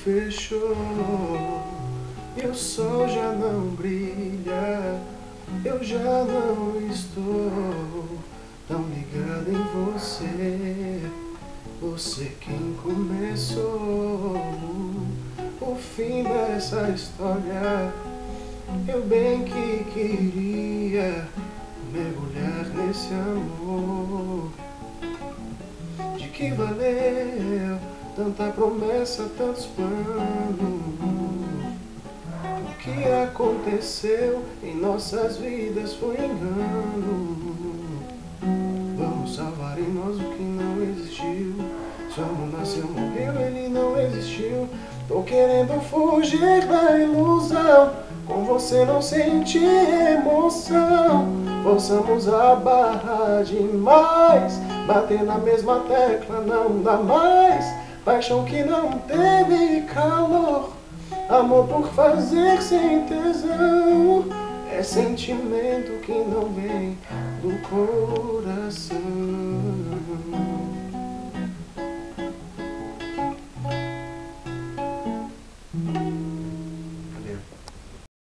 fechou e o sol já não brilha. Eu já não estou tão ligado em você. Você quem começou o fim dessa história. Eu bem que queria mergulhar nesse amor. De que valeu tanta promessa, tantos planos? O que aconteceu em nossas vidas foi engano. Vamos salvar em nós o que não existiu. Se o amor nasceu, morreu, ele não existiu. Tô querendo fugir da ilusão, com você não senti emoção. Forçamos a barra demais, bater na mesma tecla não dá mais. Paixão que não teve calor, amor por fazer sem tesão. É sentimento que não vem do coração.